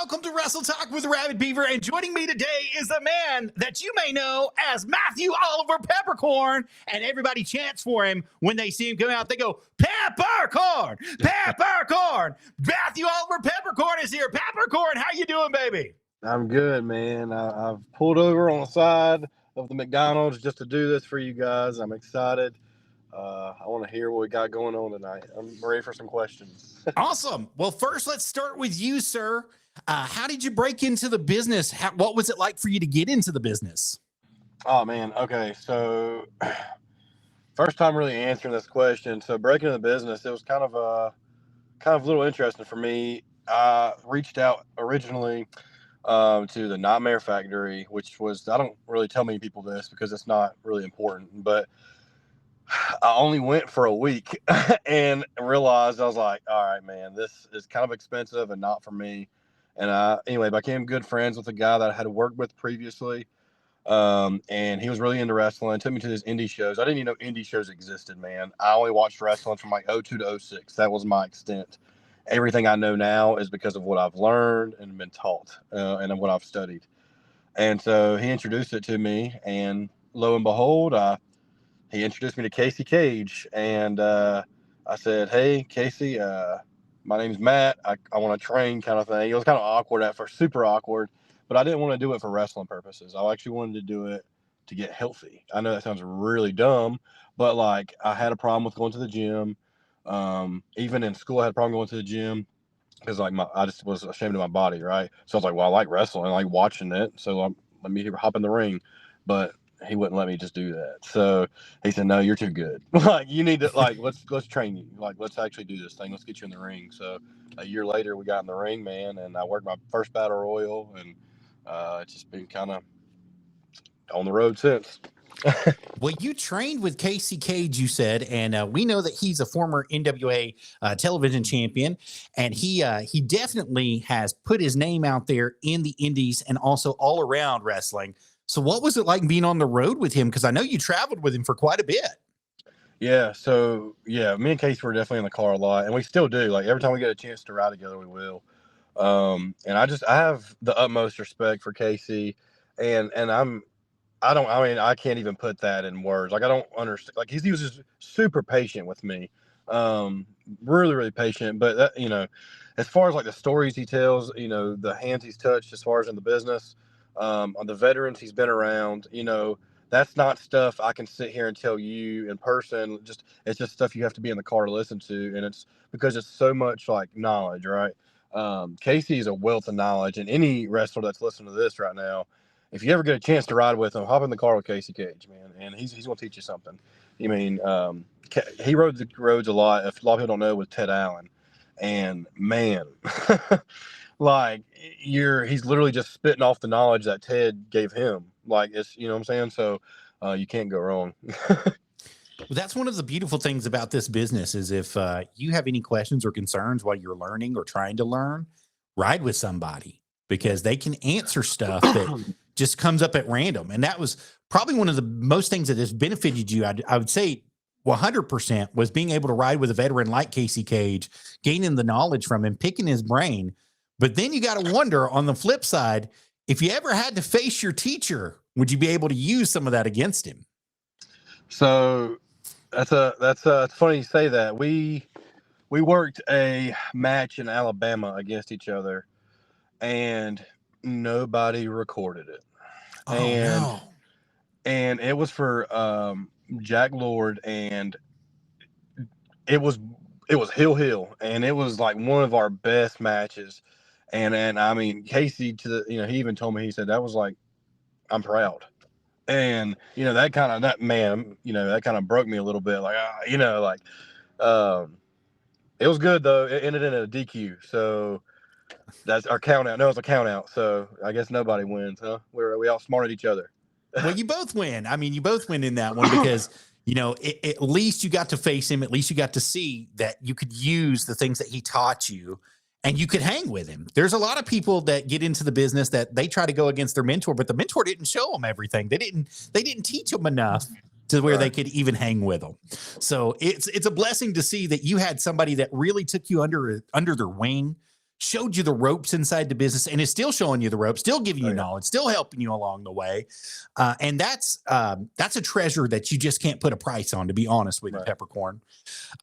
welcome to Wrestle Talk with Arabbidb3aver, and joining me today is a man that you may know as Matthew Oliver Peppercorn, and everybody chants for him when they see him come out. They go, Peppercorn, Peppercorn. Matthew Oliver Peppercorn is here. Peppercorn, how you doing, baby? I'm good, man. I've pulled over on the side of the McDonald's just to do this for you guys. I'm excited. I want to hear what we got going on tonight. I'm ready for some questions. Awesome. Well, first, let's start with you, sir. How did you break into the business? What was it like for you to get into the business? Oh, man. Okay. So first time really answering this question. So breaking into the business, it was kind of a little interesting for me. I reached out originally to the Nightmare Factory, which was, I don't really tell many people this because it's not really important, but I only went for a week and realized, I was like, all right, man, this is kind of expensive and not for me. And anyway, became good friends with a guy that I had worked with previously. And he was really into wrestling, took me to his indie shows. I didn't even know indie shows existed, man. I only watched wrestling from like 02 to 06. That was my extent. Everything I know now is because of what I've learned and been taught, and what I've studied. And so he introduced it to me, and lo and behold, he introduced me to Casey Cage, and I said, hey, Casey, my name's Matt. I want to train, kind of thing. It was kind of awkward at first, super awkward, but I didn't want to do it for wrestling purposes. I actually wanted to do it to get healthy. I know that sounds really dumb, but like I had a problem with going to the gym. Even in school, I had a problem going to the gym because like I just was ashamed of my body, right? So I was like, well, I like wrestling, I like watching it, so let me hop in the ring. But he wouldn't let me just do that. So he said, no, you're too good. Like, you need to, like, let's train you. Like, let's actually do this thing. Let's get you in the ring. So a year later, we got in the ring, man, and I worked my first battle royal, and it's just been kind of on the road since. Well, you trained with Casey Cage, you said, and we know that he's a former NWA television champion, and he definitely has put his name out there in the indies and also all around wrestling. So what was it like being on the road with him? Because I know you traveled with him for quite a bit. Yeah, so yeah, me and Casey were definitely in the car a lot, and we still do. Like every time we get a chance to ride together, we will. And I have the utmost respect for Casey, and I can't even put that in words. Like I don't understand. Like he was just super patient with me, really, really patient. But that, as far as like the stories he tells, the hands he's touched as far as in the business. On the veterans he's been around, that's not stuff I can sit here and tell you in person. It's just stuff you have to be in the car to listen to, and it's because it's so much like knowledge, right? Casey is a wealth of knowledge, and any wrestler that's listening to this right now, if you ever get a chance to ride with him, hop in the car with Casey Cage, man, and he's going to teach you something. I mean, he rode the roads a lot. If a lot of people don't know, with Ted Allen, and man. Like he's literally just spitting off the knowledge that Ted gave him. Like it's, what I'm saying? So you can't go wrong. Well, that's one of the beautiful things about this business is if you have any questions or concerns while you're learning or trying to learn, ride with somebody because they can answer stuff that just comes up at random. And that was probably one of the most things that has benefited you. I would say 100% was being able to ride with a veteran like Casey Cage, gaining the knowledge from him, picking his brain. But then you got to wonder on the flip side, if you ever had to face your teacher, would you be able to use some of that against him? So that's funny you say that. We worked a match in Alabama against each other, and nobody recorded it. And it was for Jack Lord, and it was Hill, and it was like one of our best matches. And I mean, Casey, he even told me, he said, that was like, I'm proud. And, that kind of broke me a little bit. Like, it was good though. It ended in a DQ. So that's our count out. No, it's a count out. So I guess nobody wins, huh? We outsmarted each other. Well, you both win. I mean, you both win in that one because, at least you got to face him. At least you got to see that you could use the things that he taught you. And you could hang with him. There's a lot of people that get into the business that they try to go against their mentor, but the mentor didn't show them everything. They didn't teach them enough to where they could even hang with them. So it's a blessing to see that you had somebody that really took you under their wing, showed you the ropes inside the business and is still showing you the ropes, still giving you knowledge, still helping you along the way. And that's a treasure that you just can't put a price on, to be honest with you, Peppercorn.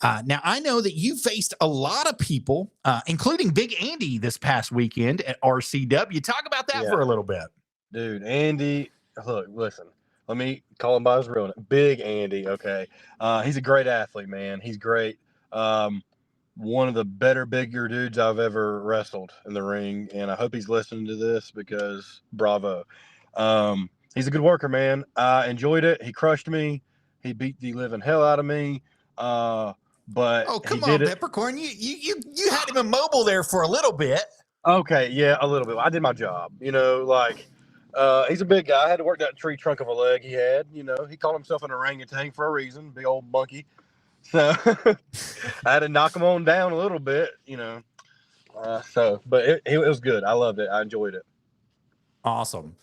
Now, I know that you faced a lot of people, including Big Andy this past weekend at RCW. Talk about that for a little bit. Dude, Andy, look, listen, let me call him by his real name. Big Andy, okay? He's a great athlete, man. He's great. One of the better, bigger dudes I've ever wrestled in the ring, and I hope he's listening to this because bravo. He's a good worker, man. I enjoyed it. He crushed me. He beat the living hell out of me. But come on, Peppercorn. You had him immobile there for a little bit. Okay, yeah, a little bit. I did my job. You know, like he's a big guy. I had to work that tree trunk of a leg he had. You know, he called himself an orangutan for a reason. Big old monkey. So I had to knock him on down a little bit, you know. But it was good. I loved it. I enjoyed it. Awesome.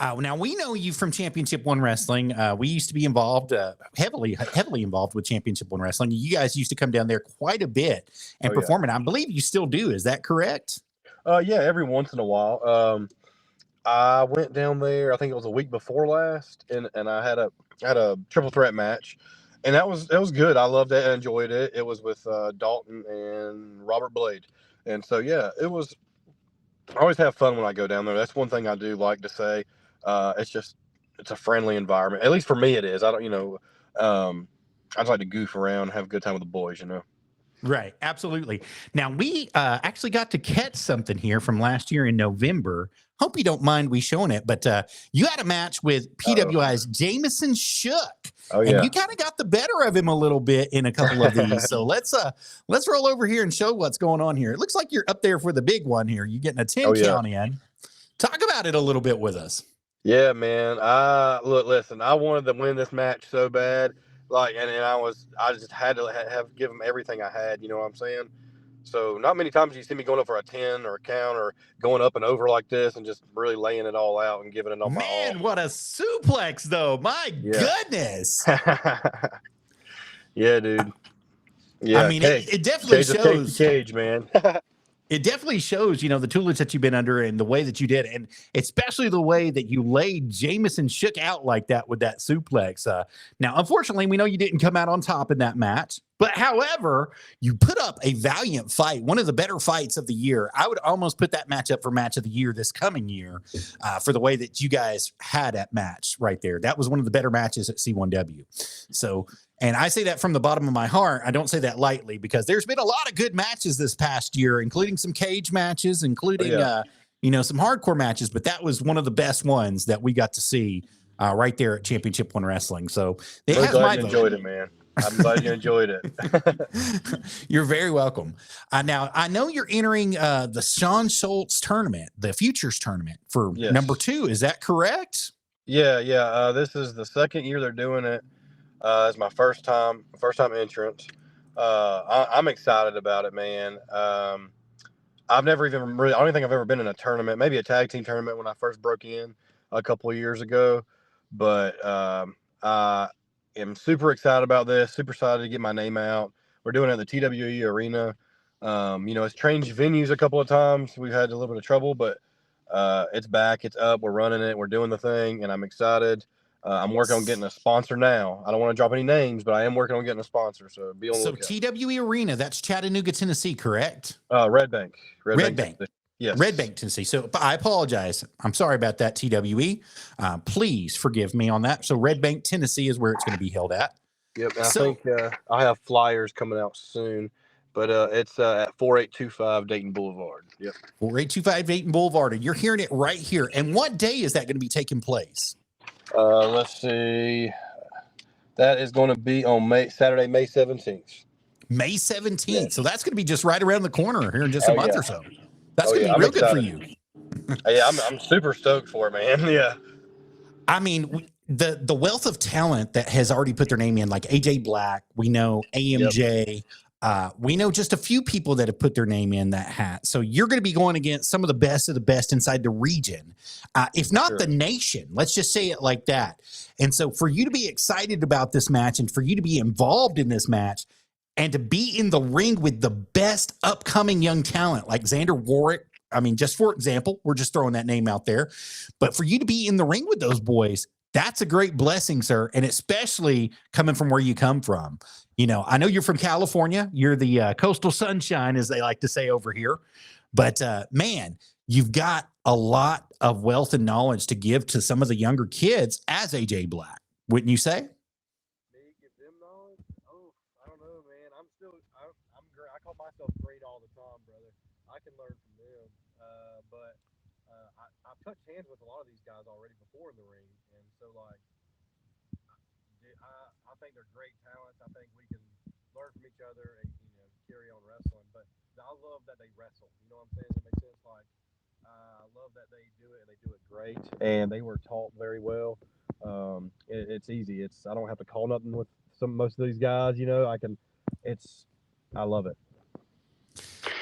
Now we know you from Championship One Wrestling. We used to be involved, heavily involved with Championship One Wrestling. You guys used to come down there quite a bit and perform it. I believe you still do. Is that correct? Yeah, every once in a while. I went down there, I think it was a week before last, and I had a triple threat match. And it was good. I loved it. I enjoyed it. It was with Dalton and Robert Blade. And so, yeah, I always have fun when I go down there. That's one thing I do like to say. It's a friendly environment. At least for me it is. I just like to goof around, have a good time with the boys, you know. Right. Absolutely. Now, we actually got to catch something here from last year in November. Hope you don't mind we showing it, but you had a match with PWI's Jameson Shook. Oh, yeah. And you kind of got the better of him a little bit in a couple of these. So let's roll over here and show what's going on here. It looks like you're up there for the big one here. You're getting a 10 count in. Talk about it a little bit with us. Yeah, man. Listen, I wanted to win this match so bad. I just had to give them everything I had. You know what I'm saying? So not many times you see me going up for a 10 or a count or going up and over like this and just really laying it all out and giving it all my all. Man, what a suplex, though. My goodness. Yeah, dude. Yeah, I mean, it definitely shows. Cage, man. It definitely shows, the toolage that you've been under and the way that you did, and especially the way that you laid Jameson Shook out like that with that suplex. Now, unfortunately, we know you didn't come out on top in that match, but however, you put up a valiant fight, one of the better fights of the year. I would almost put that match up for match of the year this coming year for the way that you guys had that match right there. That was one of the better matches at C1W. So, and I say that from the bottom of my heart. I don't say that lightly because there's been a lot of good matches this past year, including some cage matches, including, some hardcore matches. But that was one of the best ones that we got to see right there at Championship One Wrestling. So I'm glad you enjoyed it, man. I'm glad you enjoyed it. You're very welcome. Now, I know you're entering the Sean Schultz tournament, the Futures tournament for number 2. Is that correct? Yeah. This is the second year they're doing it. It's my first time entrance. I'm excited about it, man. I've never even I don't think I've ever been in a tournament, maybe a tag team tournament when I first broke in a couple of years ago. But I am super excited about this, super excited to get my name out. We're doing it at the TWE Arena. It's changed venues a couple of times. We've had a little bit of trouble, but it's back, it's up, we're running it, we're doing the thing, and I'm excited. I'm working on getting a sponsor now. I don't want to drop any names, but I am working on getting a sponsor. So be on the lookout. TWE Arena, that's Chattanooga, Tennessee, correct? Red Bank. Red Bank. Yes. Red Bank, Tennessee. So I apologize. I'm sorry about that, TWE. Please forgive me on that. So Red Bank, Tennessee is where it's going to be held at. Yep. I think I have flyers coming out soon, but it's at 4825 Dayton Boulevard. Yep. 4825 Dayton Boulevard. And you're hearing it right here. And what day is that going to be taking place? Let's see. That is going to be on Saturday, May 17th. May 17th. Yes. So that's going to be just right around the corner here in just a month or so. That's going to be real good for you. Yeah, I'm super stoked for it, man. Yeah. I mean, the wealth of talent that has already put their name in, like AJ Black, we know AMJ, we know just a few people that have put their name in that hat. So you're going to be going against some of the best inside the region, if not the nation. Let's just say it like that. And so for you to be excited about this match and for you to be involved in this match, and to be in the ring with the best upcoming young talent like Xander Warwick. I mean, just for example, we're just throwing that name out there, but for you to be in the ring with those boys, that's a great blessing, sir. And especially coming from where you come from. You know, I know you're from California. You're the coastal sunshine, as they like to say over here. But man, you've got a lot of wealth and knowledge to give to some of the younger kids as AJ Black, wouldn't you say? Me give them knowledge? Oh, I don't know, man. I'm great. I call myself great all the time, brother. I can learn from them. I've touched hands with a lot of these guys already before in the ring, and so like, I think they're great talents. I think we can learn from each other and carry on wrestling. But I love that they wrestle. You know what I'm saying? Does that make sense? Like, I love that they do it and they do it great, and they were taught very well. It's easy. I don't have to call nothing with most of these guys. You know, I love it.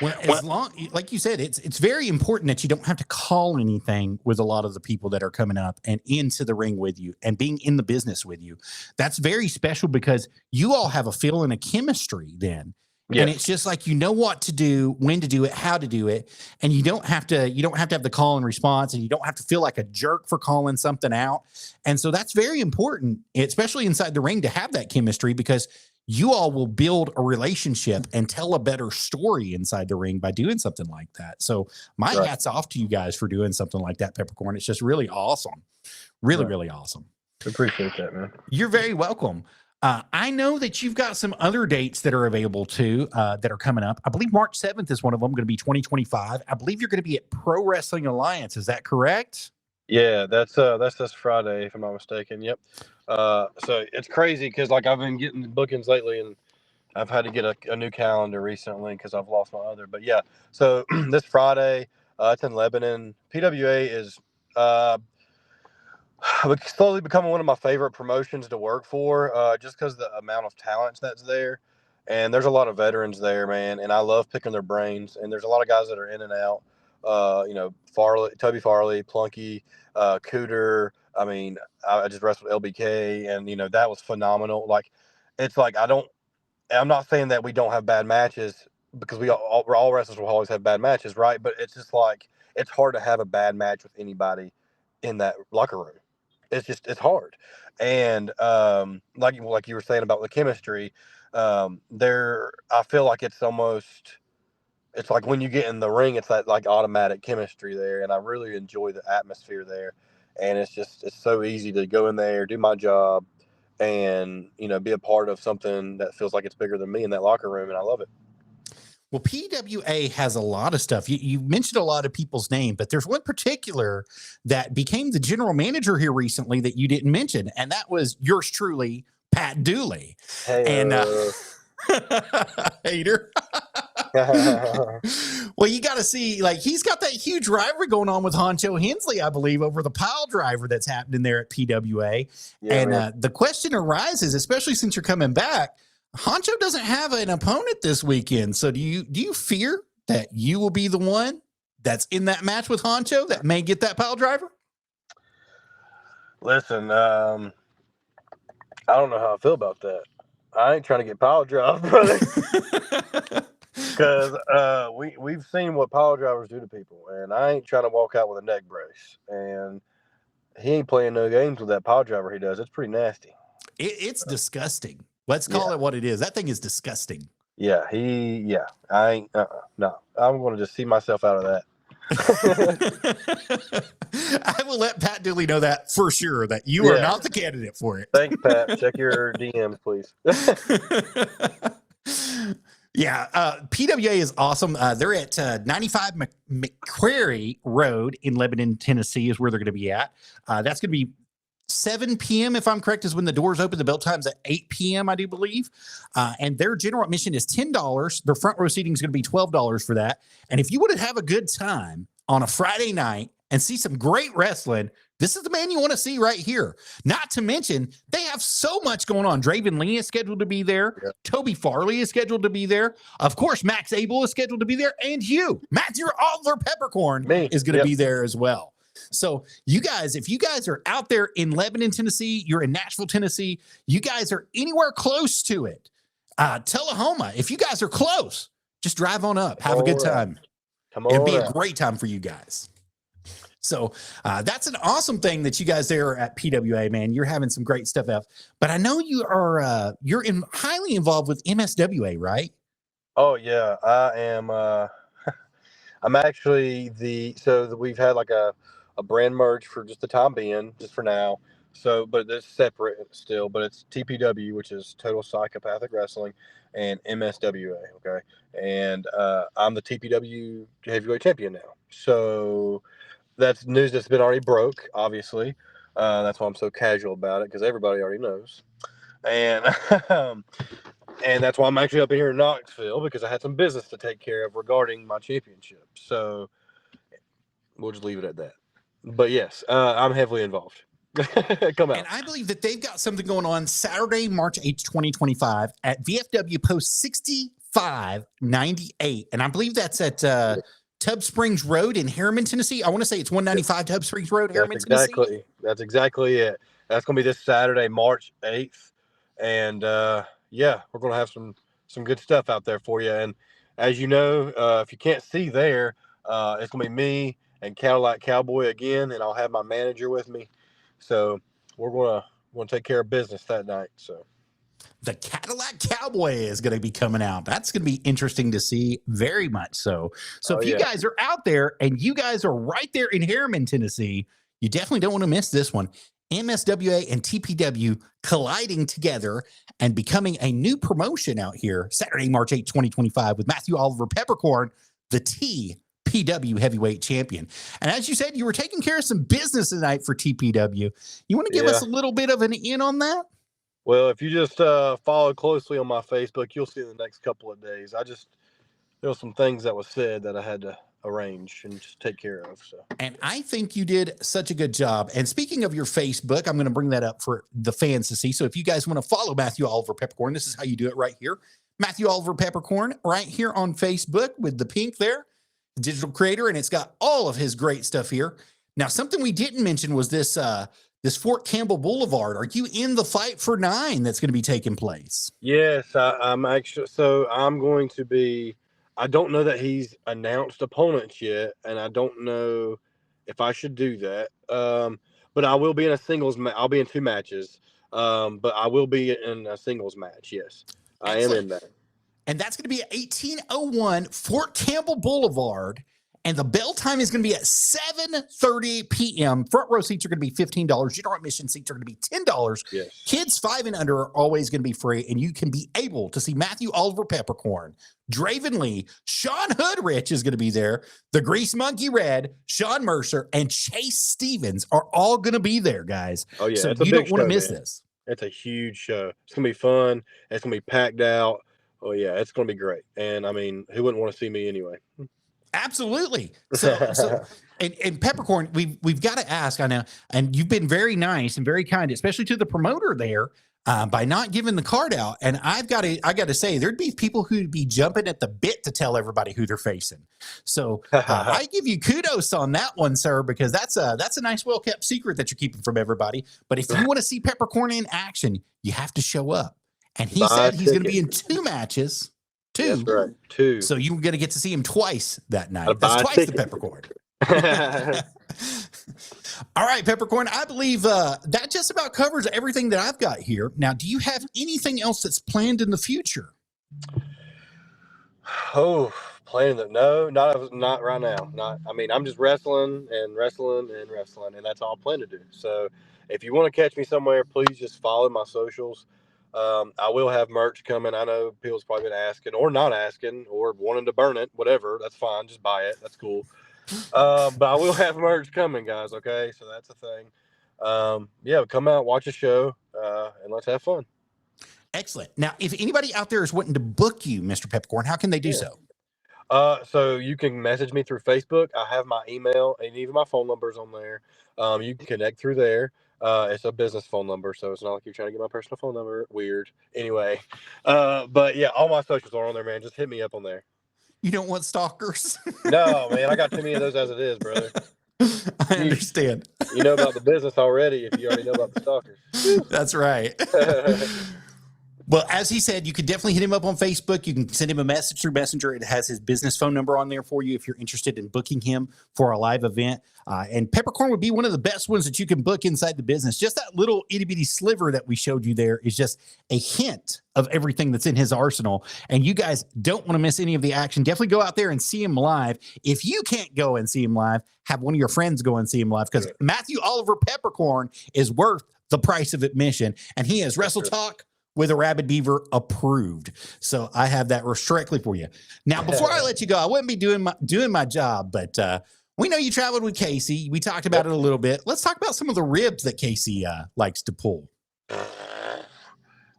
Well, as long, like you said, it's very important that you don't have to call anything with a lot of the people that are coming up and into the ring with you and being in the business with you. That's very special because you all have a feel and a chemistry then. Yes. And it's just like, you know what to do, when to do it, how to do it. And you don't have to have the call and response, and you don't have to feel like a jerk for calling something out. And so that's very important, especially inside the ring, to have that chemistry, because you all will build a relationship and tell a better story inside the ring by doing something like that. So my hat's off to you guys for doing something like that, Peppercorn. It's just really awesome. Really, really awesome. Appreciate that, man. You're very welcome. I know that you've got some other dates that are available too, that are coming up. I believe March 7th is one of them, going to be 2025. I believe you're going to be at Pro Wrestling Alliance. Is that correct? Yeah, that's this Friday, if I'm not mistaken. Yep. So it's crazy because like I've been getting bookings lately, and I've had to get a new calendar recently because I've lost my other. But yeah, so this Friday, it's in Lebanon. PWA is slowly becoming one of my favorite promotions to work for, just because the amount of talent that's there, and there's a lot of veterans there, man. And I love picking their brains. And there's a lot of guys that are in and out. Toby Farley, Plunky, Cooter. I mean, I just wrestled LBK, and that was phenomenal. Like, it's like I'm not saying that we don't have bad matches, because all wrestlers will always have bad matches, right? But it's just like, it's hard to have a bad match with anybody in that locker room. It's hard. And like you were saying about the chemistry, I feel like it's like when you get in the ring, it's that like automatic chemistry there, and I really enjoy the atmosphere there. And it's so easy to go in there, do my job, and be a part of something that feels like it's bigger than me in that locker room, and I love it. Well, PWA has a lot of stuff. You mentioned a lot of people's name, but there's one particular that became the general manager here recently that you didn't mention, and that was yours truly, Pat Dooley. Hey, and hater. Well, you got to see, like, he's got that huge rivalry going on with Honcho Hensley, I believe, over the pile driver that's happening there at PWA. Yeah, and the question arises, especially since you're coming back, Honcho doesn't have an opponent this weekend. So do you fear that you will be the one that's in that match with Honcho that may get that pile driver? Listen, I don't know how I feel about that. I ain't trying to get pile drive, brother. Because we've seen what pile drivers do to people, and I ain't trying to walk out with a neck brace. And he ain't playing no games with that pile driver he does. It's pretty nasty. It's disgusting. Let's call it what it is. That thing is disgusting. Yeah, I ain't, no. I'm going to just see myself out of that. I will let Pat Dooley know that for sure, that you are not the candidate for it. Thanks, Pat. Check your DMs, please. Yeah, PWA is awesome. They're at 95 McQuarrie Road in Lebanon, Tennessee is where they're going to be at. That's going to be 7 p.m. if I'm correct, is when the doors open. The bell time's at 8 p.m., I do believe. And their general admission is $10. Their front row seating is going to be $12 for that. And if you want to have a good time on a Friday night and see some great wrestling, this is the man you want to see right here. Not to mention, they have so much going on. Draven Lee is scheduled to be there. Yep. Toby Farley is scheduled to be there. Of course, Max Abel is scheduled to be there. And you, Matthew Oliver Peppercorn, is going to be there as well. So you guys, if you guys are out there in Lebanon, Tennessee, you're in Nashville, Tennessee, you guys are anywhere close to it, Tullahoma, if you guys are close, just drive on up. Have a good time. Come on. It'll be a great time for you guys. So that's an awesome thing that you guys there at PWA, man. You're having some great stuff out. But I know you are highly involved with MSWA, right? Oh yeah, I am. I'm actually we've had like a brand merge for just the time being, just for now. So, but it's separate still. But it's TPW, which is Total Psychopathic Wrestling, and MSWA. Okay, and I'm the TPW heavyweight champion now. So that's news that's been already broke. Obviously, that's why I'm so casual about it, because everybody already knows. And and that's why I'm actually up here in Knoxville, because I had some business to take care of regarding my championship. So we'll just leave it at that. But yes, I'm heavily involved. Come out. And I believe that they've got something going on Saturday, March 8th, 2025 at VFW Post 6598. And I believe that's at Tub Springs Road in Harriman, Tennessee. I want to say it's 195 Tub Springs Road, Harriman, Tennessee. That's exactly it. That's going to be this Saturday, March 8th. And yeah, we're going to have some good stuff out there for you. And as you know, if you can't see there, it's going to be me and Cadillac Cowboy again, and I'll have my manager with me. So we're going to take care of business that night. So the Cadillac Cowboy is going to be coming out. That's going to be interesting to see, very much so. So if you guys are out there and you guys are right there in Harriman, Tennessee, you definitely don't want to miss this one. MSWA and TPW colliding together and becoming a new promotion out here Saturday, March 8, 2025 with Matthew Oliver Peppercorn, the TPW heavyweight champion. And as you said, you were taking care of some business tonight for TPW. You want to give us a little bit of an in on that? Well, if you just follow closely on my Facebook, you'll see in the next couple of days. There were some things that was said that I had to arrange and just take care of. So, and I think you did such a good job. And speaking of your Facebook, I'm going to bring that up for the fans to see. So if you guys want to follow Matthew Oliver Peppercorn, this is how you do it right here. Matthew Oliver Peppercorn right here on Facebook with the pink there, digital creator, and it's got all of his great stuff here. Now, something we didn't mention was this Fort Campbell Boulevard. Are you in the Fight for 9 that's going to be taking place? Yes, I'm actually. So I'm going to be. I don't know that he's announced opponents yet, and I don't know if I should do that. But I will be in a singles match. I'll be in 2 matches. But I will be in a singles match. Yes, I am in that. And that's going to be at 1801 Fort Campbell Boulevard. And the bell time is going to be at 7:30 p.m. Front row seats are going to be $15. General admission seats are going to be $10. Yes. Kids 5 and under are always going to be free. And you can be able to see Matthew Oliver Peppercorn, Draven Lee, Sean Hoodrich is going to be there. The Grease Monkey Red, Sean Mercer, and Chase Stevens are all going to be there, guys. Oh, yeah. So you don't want to miss this. It's a huge show. It's going to be fun. It's going to be packed out. Oh, yeah. It's going to be great. And, I mean, who wouldn't want to see me anyway? Absolutely. So and Peppercorn, we've got to ask, I know, and you've been very nice and very kind, especially to the promoter there, by not giving the card out. And I got to say, there'd be people who'd be jumping at the bit to tell everybody who they're facing. So I give you kudos on that one, sir, because that's a nice, well kept secret that you're keeping from everybody. But if you want to see Peppercorn in action, you have to show up. And he said he's going to be in 2 matches. 2. That's right. 2. So you're going to get to see him twice that night. That's twice the Peppercorn. All right, Peppercorn. I believe that just about covers everything that I've got here. Now, do you have anything else that's planned in the future? Oh, planning that? No, not right now. I mean, I'm just wrestling, and that's all I plan to do. So if you want to catch me somewhere, please just follow my socials. I will have merch coming. I know people's probably been asking or not asking or wanting to burn it, whatever. That's fine. Just buy it. That's cool. But I will have merch coming, guys. Okay. So that's a thing. Yeah, come out, watch a show, and let's have fun. Excellent. Now, if anybody out there is wanting to book you, Mr. Peppercorn, how can they do so? So you can message me through Facebook. I have my email and even my phone number's on there. You can connect through there. It's a business phone number, so it's not like you're trying to get my personal phone number. Weird. Anyway, but yeah, all my socials are on there, man. Just hit me up on there. You don't want stalkers? No, man. I got too many of those as it is, brother. I understand. You know about the business already if you already know about the stalkers. That's right. Well, as he said, you could definitely hit him up on Facebook. You can send him a message through Messenger. It has his business phone number on there for you if you're interested in booking him for a live event. And Peppercorn would be one of the best ones that you can book inside the business. Just that little itty bitty sliver that we showed you there is just a hint of everything that's in his arsenal. And you guys don't want to miss any of the action. Definitely go out there and see him live. If you can't go and see him live, have one of your friends go and see him live, because Matthew Oliver Peppercorn is worth the price of admission. And he is Wrestle Talk with Arabbidb3aver approved. So I have that directly for you. Now, before I let you go, I wouldn't be doing my job, but we know you traveled with Casey. We talked about it a little bit. Let's talk about some of the ribs that Casey likes to pull.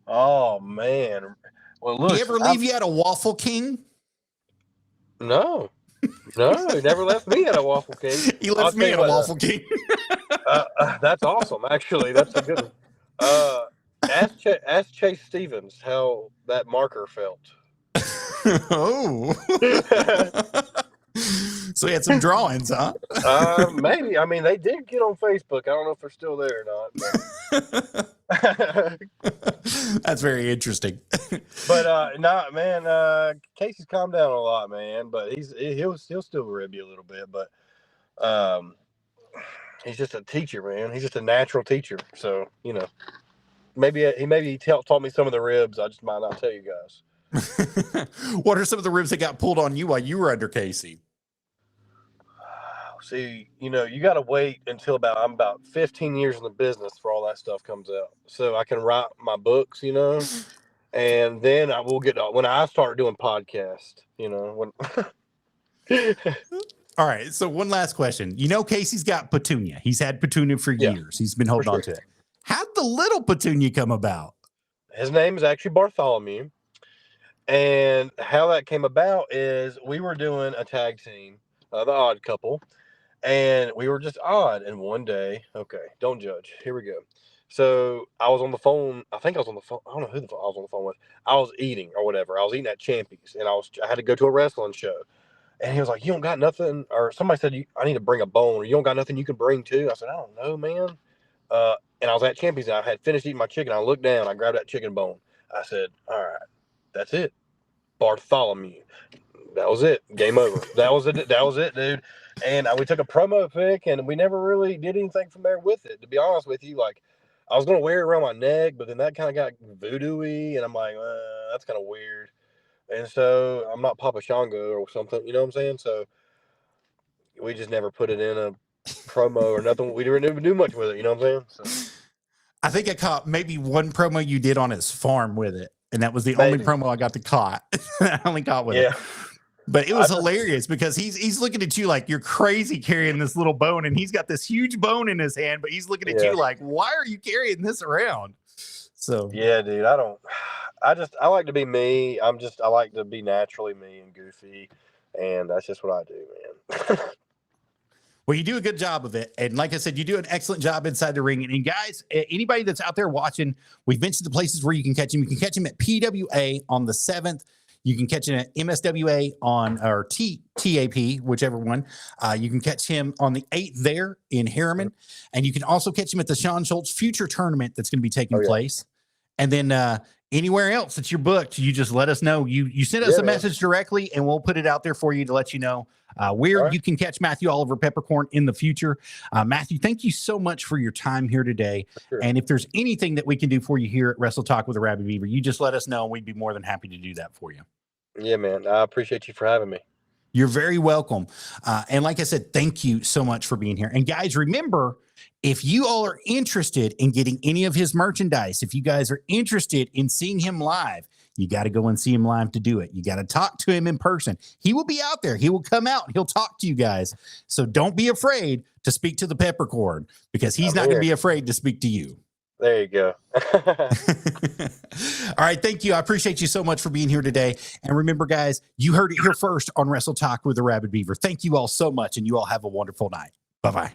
Oh man. Well, look. Did he ever leave you at a Waffle King? No. No, he never left me at a Waffle King. He left me at a Waffle King. That's awesome. Actually, that's a good one. Ask Chase Stevens how that marker felt. Oh. So he had some drawings, huh? Maybe. I mean, they did get on Facebook. I don't know if they're still there or not. That's very interesting. But no, man, Casey's calmed down a lot, man. But he'll still rib you a little bit. But he's just a teacher, man. He's just a natural teacher. So, you know. Maybe he taught me some of the ribs. I just might not tell you guys. What are some of the ribs that got pulled on you while you were under Casey? See, you know, you got to wait until I'm about 15 years in the business for all that stuff comes out, so I can write my books, you know, and then I will get when I start doing podcasts, you know. When All right. So one last question. You know, Casey's got Petunia. He's had Petunia for years. He's been holding on to it. How'd the little Petunia come about? His name is actually Bartholomew. And how that came about is we were doing a tag team, the Odd Couple, and we were just odd. And one day, okay, don't judge. Here we go. So I was on the phone. I think I was on the phone. I don't know who I was on the phone with. I was eating or whatever. I was eating at Champy's, and I had to go to a wrestling show. And he was like, "You don't got nothing?" Or somebody said, "I need to bring a bone," or "You don't got nothing you can bring too?" I said, "I don't know, man." And I was at Champy's, and I had finished eating my chicken. I looked down, I grabbed that chicken bone. I said, "All right, that's it, Bartholomew." That was it. Game over. That was it. That was it, dude. And we took a promo pic, and we never really did anything from there with it. To be honest with you, like I was gonna wear it around my neck, but then that kind of got voodoo-y, and I'm like, that's kind of weird. And so I'm not Papa Shango or something, you know what I'm saying? So we just never put it in a promo or nothing. We didn't do much with it, you know what I'm saying? So I think I caught maybe one promo you did on his farm with it, and that was the only promo I got to caught. I only caught with it. But it was hilarious because he's looking at you like you're crazy carrying this little bone, and he's got this huge bone in his hand, but he's looking at you like, why are you carrying this around? So yeah, dude, I like to be me. I like to be naturally me and goofy, and that's just what I do, man. Well, you do a good job of it. And like I said, you do an excellent job inside the ring. And guys, anybody that's out there watching, we've mentioned the places where you can catch him. You can catch him at PWA on the 7th. You can catch him at MSWA or TAP, whichever one. You can catch him on the 8th there in Harriman. And you can also catch him at the Sean Schultz Future Tournament that's going to be taking place. And then anywhere else that you're booked, you just let us know. You send us a message directly, and we'll put it out there for you to let you know where you can catch Matthew Oliver Peppercorn in the future. Matthew, thank you so much for your time here today. Sure. And if there's anything that we can do for you here at Wrestle Talk with Arabbidb3aver, you just let us know, and we'd be more than happy to do that for you. Yeah, man. I appreciate you for having me. You're very welcome. And like I said, thank you so much for being here. And guys, remember, if you all are interested in getting any of his merchandise, if you guys are interested in seeing him live, you got to go and see him live to do it. You got to talk to him in person. He will be out there. He will come out and he'll talk to you guys. So don't be afraid to speak to the Peppercorn, because he's not going to be afraid to speak to you. There you go. All right. Thank you. I appreciate you so much for being here today. And remember, guys, you heard it here first on Wrestle Talk with Arabbidb3aver. Thank you all so much, and you all have a wonderful night. Bye-bye.